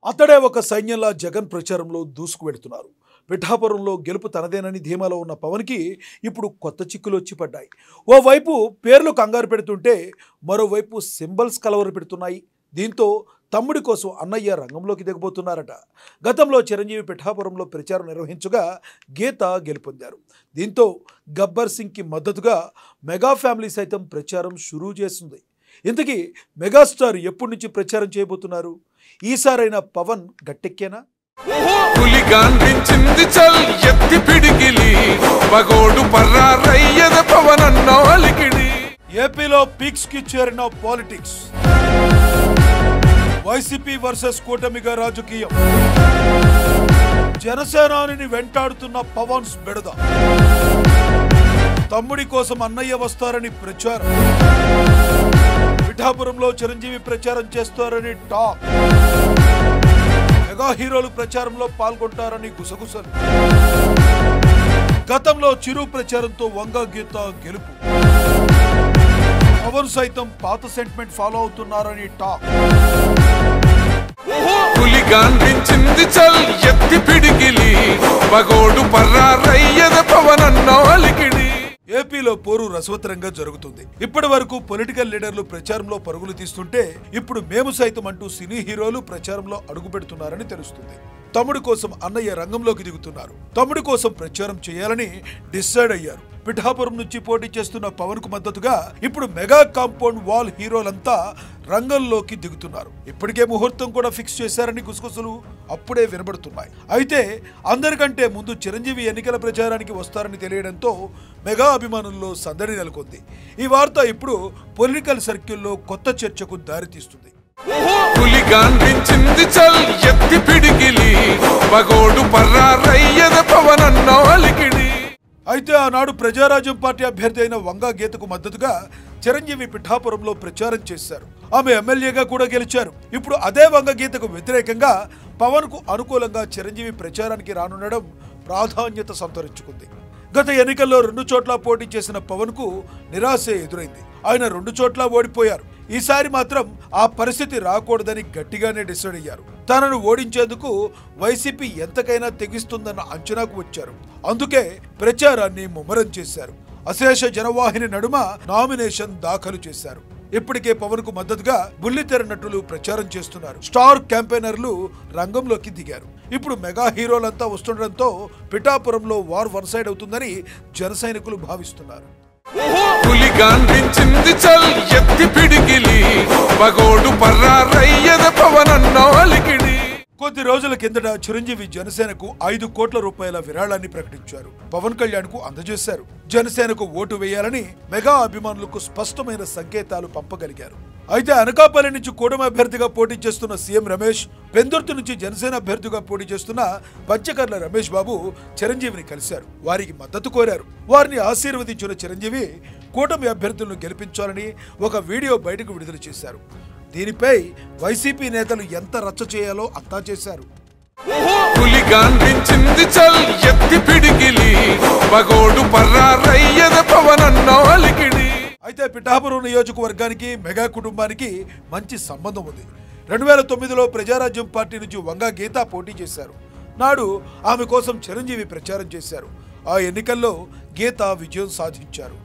అతడే ఒక సైన్యంలా జగన్ ప్రచారంలో దూసుకు వెడుతున్నారు. పిఠాపురంలో గెలుపు తనదేనని ధీమాలో ఉన్న పవన్కి ఇప్పుడు కొత్త చిక్కులు వచ్చి పడ్డాయి. ఓవైపు పేర్లు కంగారు పెడుతుంటే మరోవైపు సింబల్స్ కలవర పెడుతున్నాయి. దీంతో తమ్ముడి కోసం అన్నయ్య రంగంలోకి దిగబోతున్నారట. గతంలో చిరంజీవి పిఠాపురంలో ప్రచారం నిర్వహించగా గీత గెలుపొందారు. దీంతో గబ్బర్ సింగ్కి మద్దతుగా మెగా ఫ్యామిలీ సైతం ప్రచారం షురూ చేస్తుంది. ఇంతకీ మెగాస్టార్ ఎప్పటి నుంచి ప్రచారం చేయబోతున్నారు? ఈసారైనా పవన్ గట్టెక్కేనా? ఏపీలో పీక్స్ కి చేరిన పాలిటిక్స్, వైసీపీ వర్సెస్ కూటమిగా రాజకీయం, జనసేనాని వెంటాడుతున్న పవన్స్ బెడద, తమ్ముడి కోసం అన్నయ్య వస్తారని ప్రచారం, పిఠాపురంలో చిరంజీవి ప్రచారం చేస్తారని టాక్, మెగా హీరోలు ప్రచారంలో పాల్గొంటారని గుసగుసలు, గతంలో చిరు ప్రచారంతో వంగ గీత గెలుపు, పవన్ సైతం పాత సెంటిమెంట్ ఫాలో అవుతున్నారని టాక్. ఏపీలో పోరు రసవత్తరంగా జరుగుతుంది. ఇప్పటి వరకు పొలిటికల్ లీడర్లు ప్రచారంలో పరుగులు తీస్తుంటే ఇప్పుడు మేము సైతం అంటూ సినీ హీరోలు ప్రచారంలో అడుగు పెడుతున్నారని తెలుస్తుంది. తమ్ముడి కోసం అన్నయ్య రంగంలోకి దిగుతున్నారు. తమ్ముడి కోసం ప్రచారం చేయాలని డిసైడ్ అయ్యారు. పిఠాపురం నుంచి పోటీ చేస్తున్న పవన్ కు మద్దతుగా ఇప్పుడు మెగా కాంపౌండ్ వాల్ హీరోలంతా రంగంలోకి దిగుతున్నారు. ఇప్పటికే ముహూర్తం కూడా ఫిక్స్ చేశారని గుసగుసలు అప్పుడే వినబడుతున్నాయి. అయితే అందరికంటే ముందు చిరంజీవి ఎన్నికల ప్రచారానికి వస్తారని తెలియడంతో మెగా అభిమానుల్లో సందడి నెలకొంది. ఈ వార్త ఇప్పుడు పొలిటికల్ సర్కిల్లో కొత్త చర్చకు దారితీస్తుంది. అయితే ఆనాడు ప్రజారాజ్యం పార్టీ అభ్యర్థి అయిన వంగ గీతకు మద్దతుగా చిరంజీవి పిఠాపురంలో ప్రచారం చేశారు. ఆమె ఎమ్మెల్యేగా కూడా గెలిచారు. ఇప్పుడు అదే వంగ గీతకు వ్యతిరేకంగా పవన్ కు అనుకూలంగా చిరంజీవి ప్రచారానికి రానుండడం ప్రాధాన్యత సంతరించుకుంది. గత ఎన్నికల్లో 2 చోట్ల పోటీ చేసిన పవన్ కు నిరాశే ఎదురైంది. ఆయన 2 చోట్ల ఓడిపోయారు. ఈసారి మాత్రం ఆ పరిస్థితి రాకూడదని గట్టిగానే డిసైడ్ అయ్యారు. తనను ఓడించేందుకు వైసీపీ ఎంతకైనా తెగిస్తుందన్న అంచనాకు వచ్చారు. అందుకే ప్రచారాన్ని ముమ్మరం చేశారు. అశేష జనవాహిని నడుమ నామినేషన్ దాఖలు చేశారు. ఇప్పటికే పవన్ కు మద్దతుగా బుల్లితెర నటులు ప్రచారం చేస్తున్నారు. స్టార్ క్యాంపెయినర్లు రంగంలోకి దిగారు. ఇప్పుడు మెగా హీరోలంతా వస్తుండటంతో పిఠాపురంలో వార్ వన్ సైడ్ అవుతుందని జన సైనికులు భావిస్తున్నారు. కొద్ది రోజుల కిందట చిరంజీవి జనసేనకు 5 కోట్ల రూపాయల విరాళాన్ని ప్రకటించారు. పవన్ కళ్యాణ్ కు అందజేశారు. జనసేనకు ఓటు వేయాలని మెగా అభిమానులకు స్పష్టమైన సంకేతాలు పంపగలిగారు. అయితే అనకాపల్లి నుంచి కూటమి అభ్యర్థిగా పోటీ చేస్తున్న సీఎం రమేష్, పెందుర్తి నుంచి జనసేన అభ్యర్థిగా పోటీ చేస్తున్న పంచకర్ల రమేష్ బాబు చిరంజీవిని కలిశారు. వారికి మద్దతు కోరారు. వారిని ఆశీర్వదించిన చిరంజీవి కూటమి అభ్యర్థులను గెలిపించాలని ఒక వీడియో బయటకు విడుదల చేశారు. దీనిపై వైసీపీ నేతలు ఎంత రచ్చ చేయాలో అంతా చేశారు. అయితే పిఠాపురం నియోజకవర్గానికి మెగా కుటుంబానికి మంచి సంబంధం ఉంది. 2009లో ప్రజారాజ్యం పార్టీ నుంచి వంగ గీత పోటీ చేశారు. నాడు ఆమె కోసం చిరంజీవి ప్రచారం చేశారు. ఆ ఎన్నికల్లో గీత విజయం సాధించారు.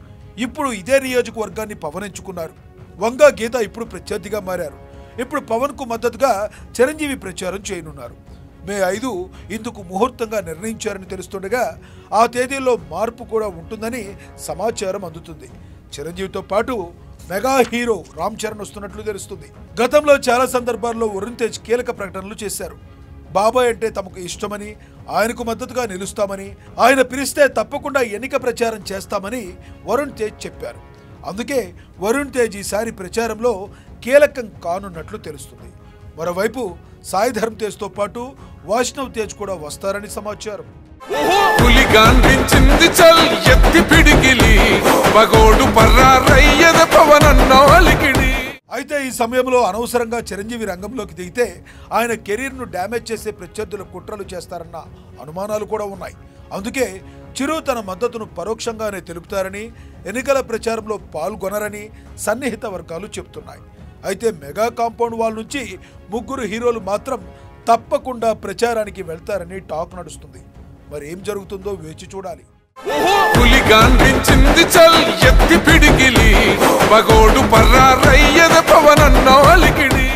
ఇప్పుడు ఇదే నియోజకవర్గాన్ని పవన్ ఎంచుకున్నారు. వంగ గీత ఇప్పుడు ప్రత్యర్థిగా మారారు. ఇప్పుడు పవన్ కు మద్దతుగా చిరంజీవి ప్రచారం చేయనున్నారు. మే 5 ఇందుకు ముహూర్తంగా నిర్ణయించారని తెలుస్తుండగా ఆ తేదీల్లో మార్పు కూడా ఉంటుందని సమాచారం అందుతుంది. చిరంజీవితో పాటు మెగా హీరో రామ్ చరణ్ వస్తున్నట్లు తెలుస్తుంది. గతంలో చాలా సందర్భాల్లో వరుణ్ తేజ్ కీలక ప్రకటనలు చేశారు. బాబాయ్ అంటే తమకు ఇష్టమని, ఆయనకు మద్దతుగా నిలుస్తామని, ఆయన పిలిస్తే తప్పకుండా ఎన్నిక ప్రచారం చేస్తామని వరుణ్ తేజ్ చెప్పారు. అందుకే వరుణ్ తేజ్ ఈసారి ప్రచారంలో కీలకం కానున్నట్లు తెలుస్తుంది. మరోవైపు సాయి ధరమ్ తేజ్ తో పాటు వైష్ణవ్ తేజ్ కూడా వస్తారని సమాచారం. అయితే ఈ సమయంలో అనవసరంగా చిరంజీవి రంగంలోకి దిగితే ఆయన కెరీర్ ను డ్యామేజ్ చేసే ప్రత్యర్థుల కుట్రలు చేస్తారన్న అనుమానాలు కూడా ఉన్నాయి. అందుకే చిరు తన మద్దతును పరోక్షంగానే తెలుపుతారని, ఎన్నికల ప్రచారంలో పాల్గొనరని సన్నిహిత వర్గాలు చెబుతున్నాయి. అయితే మెగా కాంపౌండ్ వాల్ నుంచి 3 హీరోలు మాత్రం తప్పకుండా ప్రచారానికి వెళ్తారని టాక్ నడుస్తుంది. మరి ఏం జరుగుతుందో వేచి చూడాలి. ఎత్తి పిడికిలి మగోడు పర్రారయ్యద పవనన్నాలికిడి.